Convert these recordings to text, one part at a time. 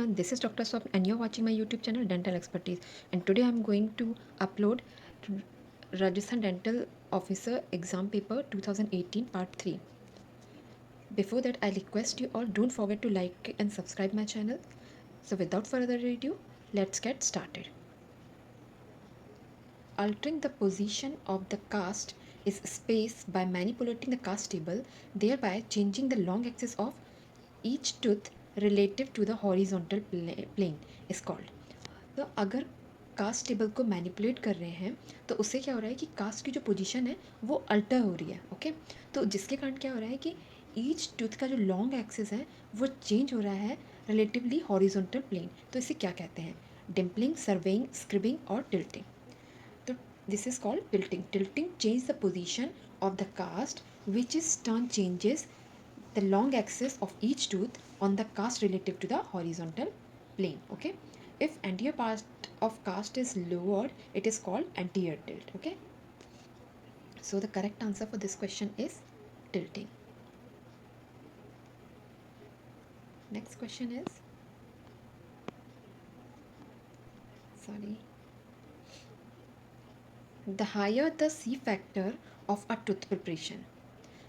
everyone, this is Dr. Swap and you're watching my YouTube channel Dental Expertise, and today I'm going to upload Rajasthan Dental Officer Exam Paper 2018 Part 3. Before that, I request you all don't forget to like and subscribe my channel. So without further ado, let's get started. Altering the position of the cast is space by manipulating the cast table, thereby changing the long axis of each tooth relative to the horizontal plane is called. तो अगर cast table को manipulate कर रहे हैं तो उससे क्या हो रहा है कि कास्ट की जो पोजीशन है वो अल्टर हो रही है. ओके, तो जिसके कारण क्या हो रहा है कि ईच टूथ का जो लॉन्ग एक्सिस है वो चेंज हो रहा है रिलेटिवली हॉरिजॉन्टल प्लेन. तो इसे क्या कहते हैं? डिम्पलिंग, सर्वेइंग, स्क्रिबिंग और टिल्टिंग. तो this is called tilting. Tilting changes the position of the cast, which is turn changes the long axis of each tooth on the cast relative to the horizontal plane. Okay, if anterior part of cast is lowered, it is called anterior tilt. Okay, so the correct answer for this question is tilting. Next question is, sorry, the higher the C factor of a tooth preparation,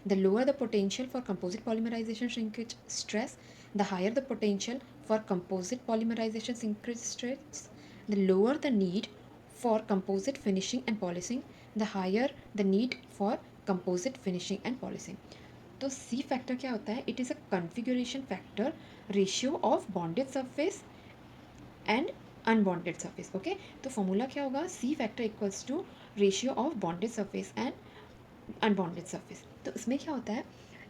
the lower the potential for composite polymerization shrinkage stress, the higher the potential for composite polymerization shrinkage stress, the lower the need for composite finishing and polishing, the higher the need for composite finishing and polishing. तो C factor क्या होता है? It is a configuration factor ratio of bonded surface and unbonded surface. Okay, तो formula क्या होगा? C factor equals to ratio of bonded surface and unbonded surface. तो इसमें क्या होता है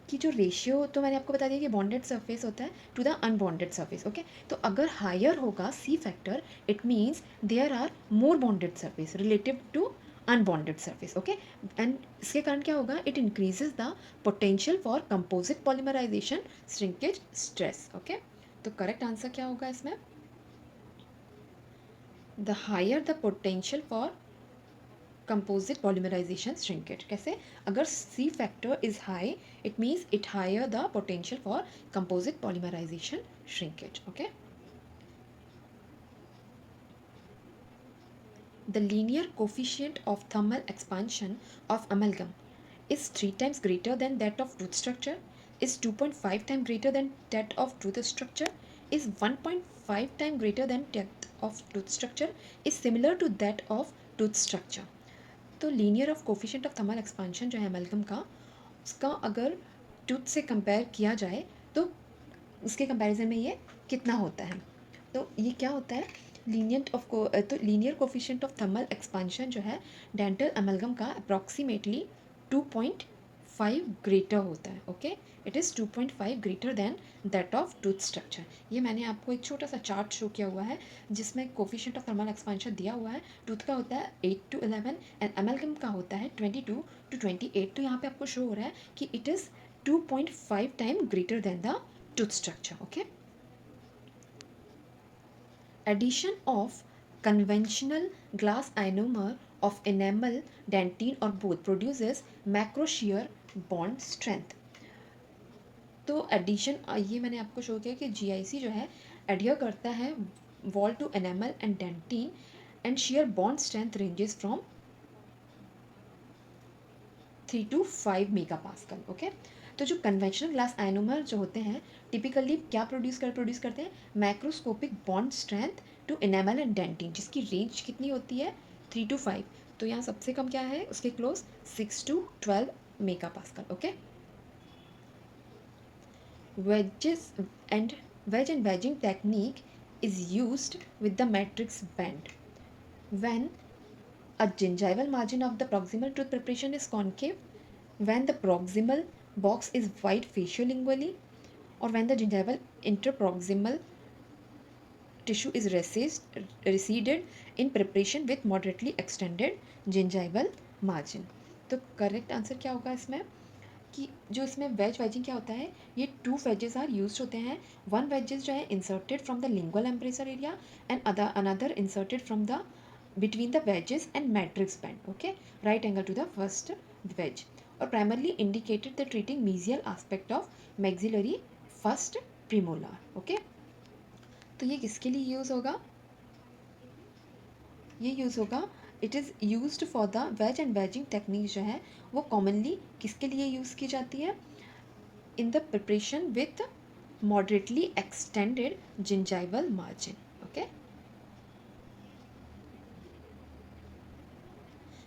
कि जो रेशियो तो मैंने आपको बता दिया कि बॉन्डेड सरफेस होता है to the unbonded surface. Okay, तो अगर हायर होगा C factor, it means there are more bonded surface relative to unbonded surface. Okay, and इसके कारण क्या होगा? It increases the potential for composite polymerization shrinkage stress. Okay, तो correct answer क्या होगा इसमें? The higher the potential for composite polymerization shrinkage. कैसे? अगर C factor is high, it means it higher the potential for composite polymerization shrinkage. Okay. The linear coefficient of thermal expansion of amalgam is 3 times greater than that of tooth structure, is 2.5 times greater than that of tooth structure, is 1.5 times greater than that of tooth structure, is similar to that of tooth structure. तो linear of coefficient of thermal expansion जो है एमल्गम का, उसका अगर tooth से compare किया जाए तो उसके कंपैरिजन में ये कितना होता है? तो ये क्या होता है? तो linear coefficient of thermal expansion जो है डेंटल एमल्गम का अप्रॉक्सीमेटली 2.5 ग्रेटर होता है. Okay, it is 2.5 greater than that of tooth structure. ये मैंने आपको एक छोटा सा चार्ट शो किया हुआ है जिसमें कोफिशिएंट ऑफ थर्मल एक्सपांशन दिया हुआ है. टूथ का होता है 8 to 11 एंड एमल्गम का होता है 22 to 28. तो यहाँ पे आपको शो हो रहा है कि it is 2.5 time greater than the tooth structure. Okay, addition of conventional glass ionomer of enamel, dentine or both produces macro shear bond strength. तो एडिशन ये मैंने आपको शो किया कि GIC जो है एडियर करता है well to enamel and dentin and shear bond strength ranges from 3 to 5 megapascal. Okay, तो जो कन्वेंशनल ग्लास आयनोमर जो होते हैं टिपिकली क्या प्रोड्यूस करते हैं? Macroscopic bond strength to enamel and dentin, जिसकी रेंज कितनी होती है? 3 to 5. तो यहाँ सबसे कम क्या है उसके close? 6 to 12 mega pascal. Okay, wedges and wedging technique is used with the matrix bend when a gingival margin of the proximal tooth preparation is concave, when the proximal box is wide faciolingually, or when the gingival interproximal tissue is receded in preparation with moderately extended gingival margin. तो correct answer क्या होगा इसमें? कि जो इसमें waging क्या होता है? ये 2 वेजेस आर यूज होते हैं. 1 वेजेस जो है inserted from the lingual embrasure area and another inserted from the between the wedges and matrix band. Okay, right angle to the first wedge, or primarily indicated the treating mesial aspect of maxillary first premolar. Okay, तो ये किसके लिए use होगा? ये use होगा, it is used for the ways and waging technique जो है वो कॉमनली किसके लिए यूज़ की जाती है? In the preparation with moderately extended gingival margin. Okay.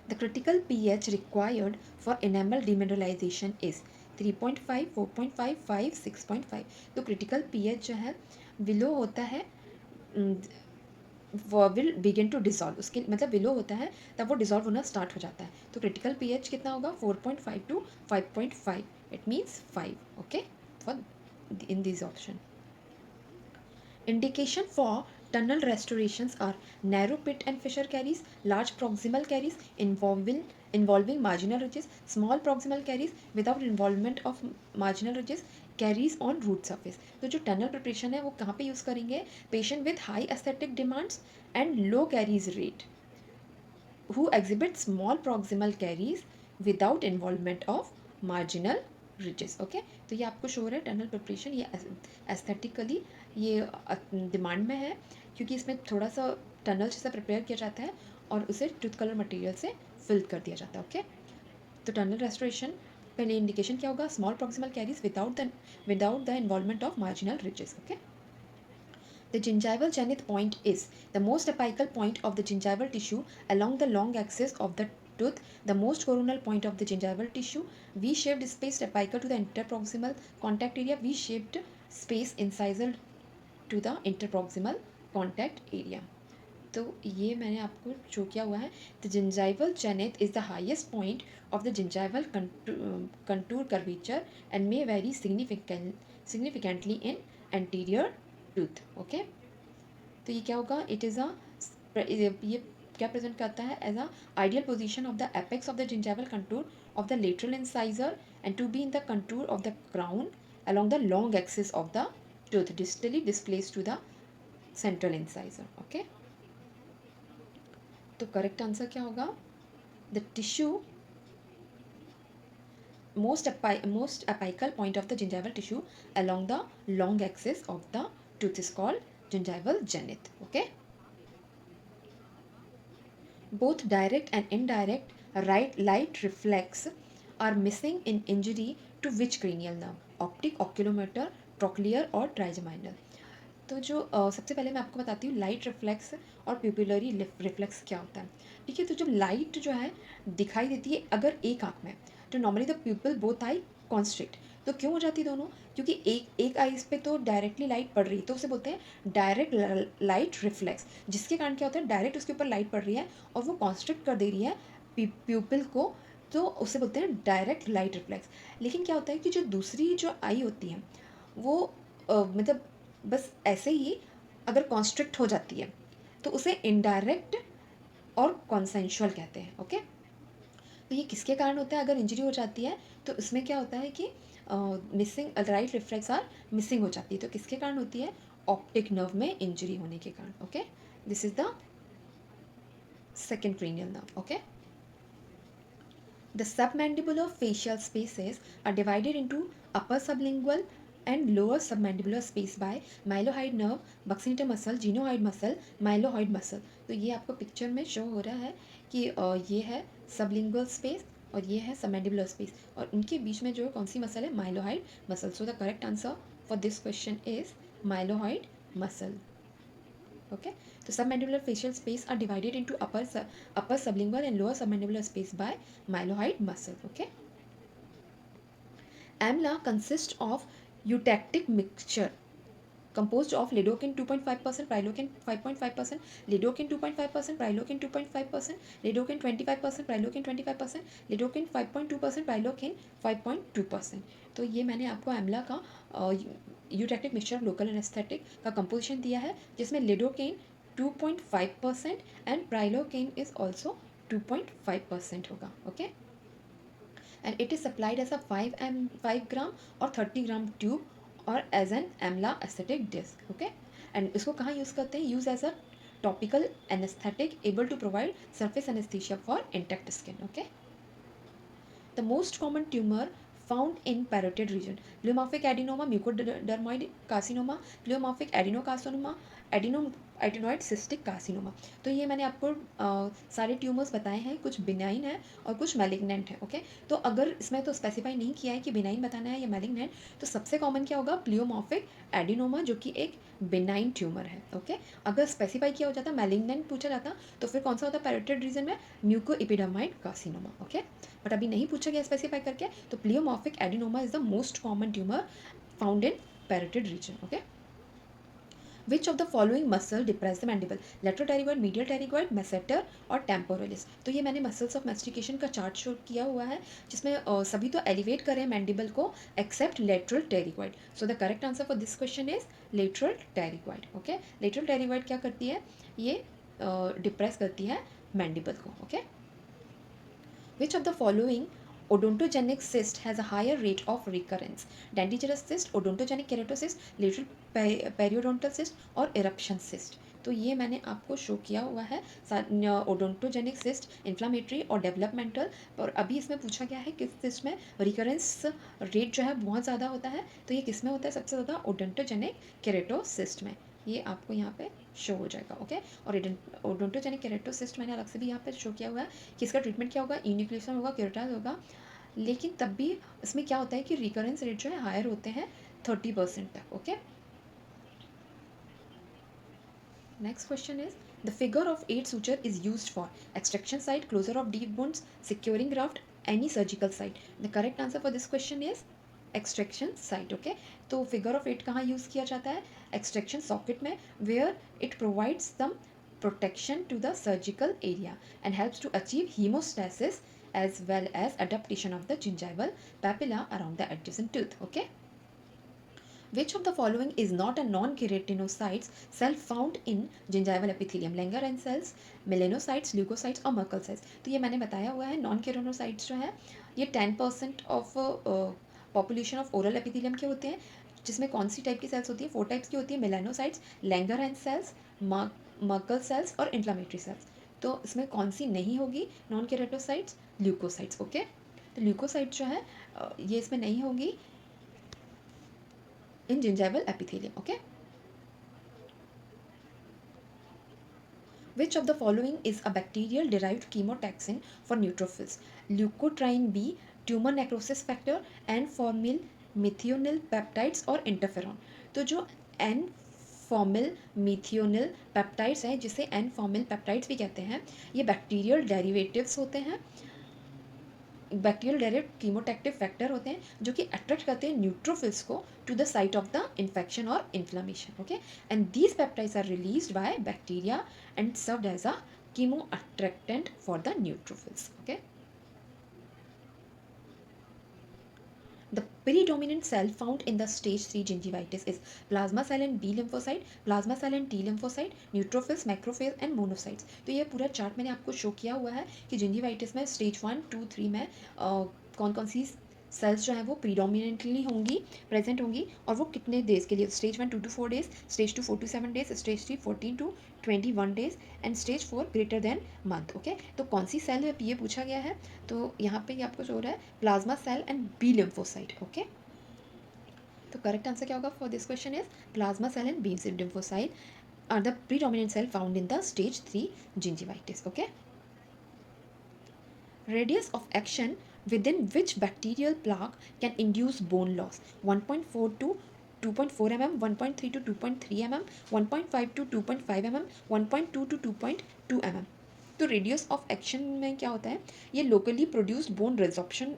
The critical pH required for enamel demineralization is 3.5, 4.5, 5, 6.5. तो critical pH जो है below होता है वो विल बिगिन टू डिजॉल्व, उसके मतलब बिलो होता है तब वो डिजॉल्व होना स्टार्ट हो जाता है। तो क्रिटिकल पीएच कितना होगा? 4.5 to 5.5, it means 5। Okay, for in this option. Indication for tunnel restorations are narrow pit and fissure caries, large proximal caries involving marginal ridges, small proximal caries without involvement of marginal ridges, caries on root surface. तो जो tunnel preparation है वो कहाँ पे use करेंगे? Patient with high aesthetic demands and low carries rate who exhibit small proximal caries without involvement of marginal ridges. Okay, तो ये आपको शो हो रहा है टनल प्रिपरेशन, ये एस्थेटिकली ये डिमांड में है क्योंकि इसमें थोड़ा सा टनल जैसा प्रिपेयर किया जाता है और उसे टूथ कलर मटेरियल से फिल कर दिया जाता है। ओके, तो टनल रेस्टोरेशन पहले इंडिकेशन क्या होगा? Small proximal carries without the involvement of marginal ridges. Okay, the gingival zenith point is the most apical point of the gingival tissue along the long axis of the tooth, the most coronal point of the gingival tissue, V-shaped space apical to the interproximal contact area, V-shaped space incisal to the interproximal contact area. तो ये मैंने आपको show किया हुआ है। The gingival zenith is the highest point of the gingival contour curvature and may vary significantly in anterior tooth. Okay, तो ये क्या होगा? इट इज़ अ ये क्या प्रेजेंट करता है? As a ideal position of the apex of the gingival contour of the lateral incisor and to be in the contour of the crown along the long axis of the tooth distally displaced to the central incisor. Okay, तो correct answer क्या होगा? The tissue most apical point of the gingival tissue along the long axis of the tooth is called gingival zenith. Okay, both direct and indirect right light reflex are missing in injury to which cranial nerve? Optic, oculomotor, trochlear और trigeminal. तो जो सबसे पहले मैं आपको बताती हूँ light reflex और प्यूपिलरी रिफ्लेक्स क्या होता है। ठीक है, तो जब लाइट जो है दिखाई देती है अगर एक आँख में, तो normally the प्यूपिल both I constrict. तो क्यों हो जाती है दोनों? क्योंकि एक एक आइज पे तो डायरेक्टली लाइट पड़ रही है, तो उसे बोलते हैं डायरेक्ट लाइट रिफ्लेक्स, जिसके कारण क्या होता है? डायरेक्ट उसके ऊपर लाइट पड़ रही है और वो कॉन्स्ट्रिक्ट कर दे रही है प्यूपिल को, तो उसे बोलते हैं डायरेक्ट लाइट रिफ्लेक्स। लेकिन क्या होता है कि जो दूसरी जो आई होती है वो मतलब बस ऐसे ही अगर कॉन्स्ट्रिक्ट हो जाती है तो उसे इनडायरेक्ट और कॉन्सेंशुअल कहते हैं। ओके, तो ये किसके कारण होता है? अगर इंजरी हो जाती है तो इसमें क्या होता है कि missing right reflex are missing हो जाती है। तो किसके कारण होती है? ऑप्टिक नर्व में इंजरी होने के कारण। Okay, this is the second cranial nerve. Okay, the submandibular facial spaces are divided into upper sublingual and lower submandibular space by mylohyoid nerve, buccinator muscle, genoid muscle, mylohyoid muscle. तो ये आपको picture में show हो रहा है कि ये है सबलिंगुअल स्पेस और ये है सबमैंडिबुलर स्पेस और इनके बीच में जो कौन सी मसल है? Mylohyoid muscle. So the correct answer for this question is mylohyoid muscle. Okay, so submandibular facial space are divided into upper sublingual and lower submandibular space by mylohyoid muscle. Okay, amla consists of eutectic mixture composed of lidocaine 2.5%, prilocaine 5.5%, lidocaine 2.5%, prilocaine 2.5%, lidocaine 25%, prilocaine 25%, lidocaine 5.2%, prilocaine 5.2%. तो ये मैंने आपको EMLA का eutectic mixture local anaesthetic का composition दिया है जिसमें lidocaine 2.5% and prilocaine is also 2.5% होगा. Okay, and it is supplied as a 5 gram और 30 ग्राम ट्यूब और as an EMLA anaesthetic disc. Okay, and इसको कहाँ यूज़ करते हैं? Use as a topical anaesthetic able to provide surface anesthesia for intact skin. Okay, the most common tumor found in parotid region: pleomorphic adenoma, mucodermoid carcinoma, pleomorphic adenocarcinoma, adenoid cystic carcinoma. तो ये मैंने आपको सारे tumours बताए हैं, कुछ benign है और कुछ मैलिग्नेंट है। ओके, तो अगर इसमें तो स्पेसिफाई नहीं किया है कि बिनाइन बताना है या मैलिग्नेंट, तो सबसे कॉमन क्या होगा, प्लियोमॉर्फिक एडिनोमा, जो कि एक बिनाइन ट्यूमर है। ओके, अगर स्पेसिफाई किया हो जाता, मैलिग्नेंट पूछा जाता, तो फिर कौन सा होता है पैरोटिड रीजन में, म्यूकोएपिडर्माइड कार्सिनोमा। ओके, बट अभी नहीं पूछा गया स्पेसिफाई करके, तो pleomorphic adenoma is the most common tumour found in parotid region. Okay, which of the following muscle depress the mandible, lateral pterygoid, medial pterygoid, masseter और टेम्पोरलिस। तो ये मैंने मसल्स ऑफ मैस्टिकेशन का चार्ट शो किया हुआ है, जिसमें सभी तो एलिवेट करें मैंडिबल को except lateral pterygoid. So the correct answer for this question is lateral pterygoid. Okay, lateral pterygoid क्या करती है, ये डिप्रेस करती है मैंडिबल को। Okay, which of the following odontogenic cyst has a higher rate of recurrence, dentigerous cyst, odontogenic keratocyst, lateral periodontal cyst और eruption cyst। तो ये मैंने आपको शो किया हुआ है, ओडोंटोजेनिक सिस्ट, इन्फ्लामेटरी और डेवलपमेंटल। और अभी इसमें पूछा गया है किस सिस्ट में रिकरेंस रेट जो है बहुत ज़्यादा होता है, तो ये किस में होता है सबसे ज़्यादा, ओडोंटोजेनिक केरेटोसिस्ट में। ये आपको यहाँ पे शो हो जाएगा। ओके, और ओडोंटोजेनिक केरेटोसिस्ट मैंने अलग से भी यहाँ पे शो किया हुआ है कि इसका ट्रीटमेंट क्या होगा, यूनिक्लेशन होगा, केराटाइज होगा। लेकिन तब भी इसमें क्या होता है कि रिकरेंस रेट जो है हायर होते हैं 30% तक। Okay, next question is the figure of 8 suture is used for extraction site, closure of deep wounds, securing graft, any surgical site। The correct answer for this question is extraction site. Okay, तो figure of 8 कहाँ use किया जाता है, extraction socket में, where it provides some protection to the surgical area and helps to achieve hemostasis as well as adaptation of the gingival papilla around the adjacent tooth. Okay, which of the following is not a non-keratinocytes cell found in gingival epithelium, Langerhans cells, melanocytes, leukocytes और Merkel cells। तो ये मैंने बताया हुआ है, non keratinocytes जो है ये 10% of population of oral epithelium के होते हैं, जिसमें कौन सी टाइप की सेल्स होती है, 4 टाइप्स की होती है, melanocytes, Langerhans cells, Merkel cells और इन्फ्लामेटरी सेल्स। तो इसमें कौन सी नहीं होगी नॉन केराटिनोसाइट्स, ल्यूकोसाइट्स। ओके, तो ल्यूकोसाइट जो है ये इसमें नहीं होगी in gingival epithelium. Okay, which of the following is a bacterial derived chemotaxin for neutrophils, leukotriene B, tumor necrosis factor, and formyl methionine peptides और interferon। तो जो एन फॉर्मिल मिथियोनिल पेप्टाइड्स हैं, जिसे एन फॉर्मिल पेप्टाइड्स भी कहते हैं, ये bacterial derivatives होते हैं, बैक्टीरियल डेरिवेटिव कीमोटैक्टिव फैक्टर होते हैं, जो कि अट्रैक्ट करते हैं न्यूट्रोफिल्स को to the site of the infection और inflammation. Okay, and these peptides are released by bacteria and served as a chemoattractant for the neutrophils. Okay, the predominant cell found in the stage 3 gingivitis is plasma cell and B lymphocyte, plasma cell and T lymphocyte, neutrophils, macrophage and monocytes। तो ये पूरा chart मैंने आपको show किया हुआ है कि gingivitis में स्टेज 1, 2, 3 में कौन कौन सी सेल्स जो है वो प्रीडोमिनेंटली होंगी, प्रेजेंट होंगी, और वो कितने डेज के लिए, stage 1 2 to 4 days, stage 2 4 to 7 days, stage 3 14 to 21 days and stage 4 greater than month. Okay, तो कौन सी सेल है ये पूछा गया है, तो यहाँ पे ये आपको शो रहा है plasma cell and B lymphocyte. Okay, तो करेक्ट आंसर क्या होगा for this question is plasma cell and B lymphocyte are the predominant cell found in the stage 3 gingivitis. Okay, radius of action within which bacterial plaque can induce bone loss, 1.4 to 2.4 mm, 1.3 to 2.3 mm, 1.5 to 2.5 mm, 1.2 to 2.2 mm। तो radius of action में क्या होता है, ये locally produced bone resorption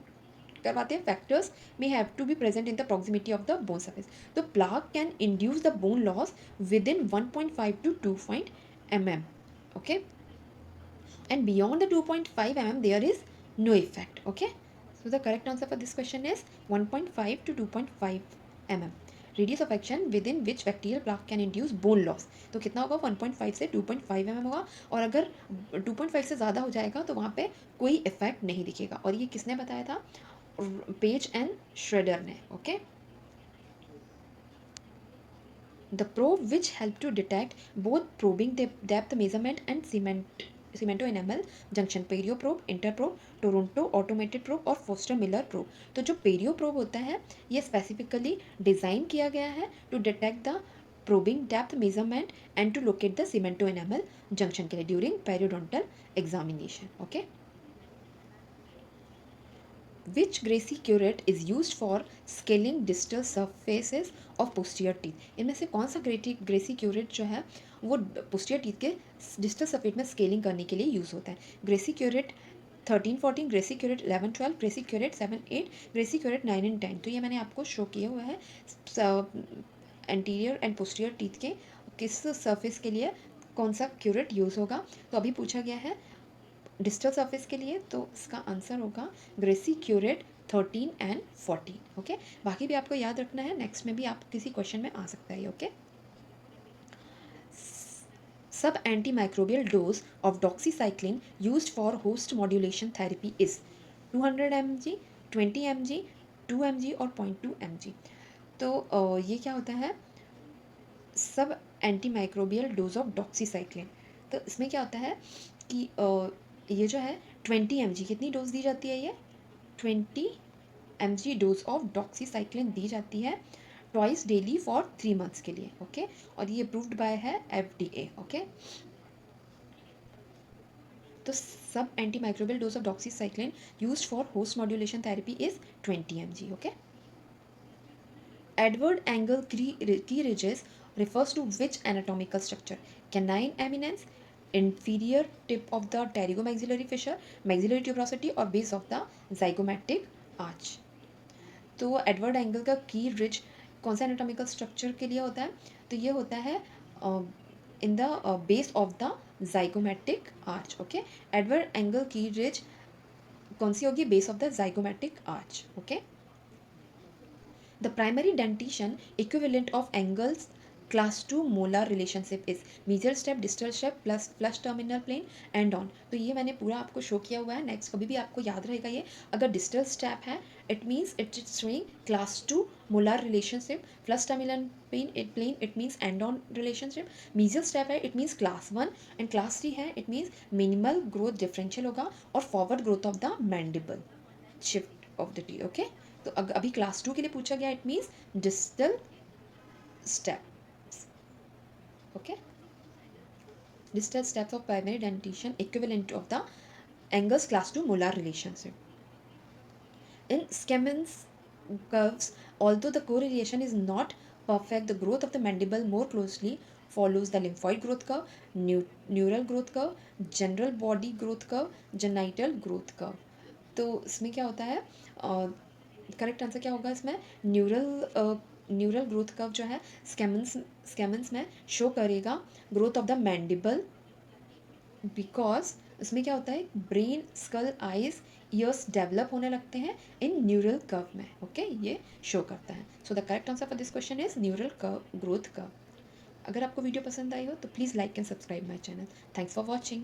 करवाते हैं, factors may have to be present in the proximity of the bone surface। तो plaque can induce the bone loss within 1.5 to 2 mm। okay, and beyond the 2.5 mm there is no effect। okay, so the correct answer for this question is 1.5 to 2.5 mm, radius of action with in which bacterial plaque can induce bone loss. तो कितना होगा, 1.5 से 2.5 mm होगा, और अगर 2.5 से ज़्यादा हो जाएगा तो वहाँ पे कोई इफेक्ट नहीं दिखेगा। और ये किसने बताया था, पेज एंड श्रेडर ने। Okay, the probe which help to detect both probing depth measurement and cemento enamel junction, पेरियो probe, inter probe, Toronto automated probe और फोस्टर मिलर प्रोब। तो जो पेरियो प्रोब होता है ये स्पेसिफिकली डिज़ाइन किया गया है to detect the probing depth measurement and to locate the cementoenamel junction के लिए during periodontal examination. Okay. Which Gracie curate is used for scaling distal surfaces of posterior teeth? इनमें से कौन सा Gracy curate जो है वो पोस्टीरियर टीथ के डिस्टल सरफेस में स्केलिंग करने के लिए यूज़ होता है? Gracey curette 13-14, Gracey curette 11-12, Gracey curette 7-8, Gracey curette 9 and 10. तो ये मैंने आपको शो किया हुआ है एंटीरियर एंड पोस्टीरियर टीथ के किस सरफेस के लिए कौन सा क्यूरेट यूज़ होगा. तो अभी पूछा गया है डिस्टल सरफेस के लिए, तो इसका आंसर होगा ग्रेसी क्यूरेट 13 एंड 14. ओके. बाकी भी आपको याद रखना है, नेक्स्ट में भी आप किसी क्वेश्चन में आ सकता है. ओके. सब antimicrobial dose of doxycycline used for host modulation therapy is 200 mg, 20 mg, 2 mg और 0.2 mg. तो ये क्या होता है, सब एंटीमाइक्रोबियल डोज ऑफ डॉक्सीसाइक्लिन. तो इसमें क्या होता है कि ये जो है 20 mg कितनी डोज दी जाती है, ये 20 mg डोज ऑफ डॉक्सीसाइक्लिन दी जाती है ट्वाइस डेली फॉर 3 मंथ्स के लिए. ओके. और ये अप्रूव्ड बाय है FDA. ओके. तो सब antimicrobial dose of doxycycline used for host modulation therapy is 20 mg. Okay. Edward angle key ridges refers to which anatomical structure? Canine eminence, inferior tip of the pterygomaxillary fissure, maxillary tuberosity और base of the zygomatic arch. तो Edward angle का की ridge कौन सा anatomical structure के लिए होता है? तो ये होता है in the base of the zygomatic arch. Okay. Edward angle की रिज कौन सी होगी? Base of the zygomatic arch. Okay. The primary dentition equivalent of Engel's class 2 molar relationship is mesial step, distal step plus flush terminal plane and on. तो ये मैंने पूरा आपको show किया हुआ है. नेक्स्ट कभी भी आपको याद रहेगा ये, अगर डिस्टल स्टेप है it means it is showing class 2 molar relationship, flush terminal plane it means end on relationship, mesial step है it means class 1 and class 3 है it means minimal growth differential होगा और forward growth of the mandible shift of the टी. Okay. तो अभी class 2 के लिए पूछा गया, it means distal steps. Okay. Distal steps of primary dentition equivalent of the angles class 2 molar relationship. In Scammons curves, although the correlation is not perfect, the growth of the mandible more closely follows the lymphoid growth curve, neural growth curve, general body growth curve, genital growth curve. तो इसमें क्या होता है, correct answer क्या होगा इसमें? Neural growth curve जो है स्कैमन्स में शो करेगा growth of the mandible, because इसमें क्या होता है, brain, skull, eyes, ears develop होने लगते हैं इन न्यूरल कर्व में. ओके. ये शो करता है. So the correct answer for this question is neural growth curve. अगर आपको वीडियो पसंद आई हो तो please like and subscribe my channel. Thanks for watching.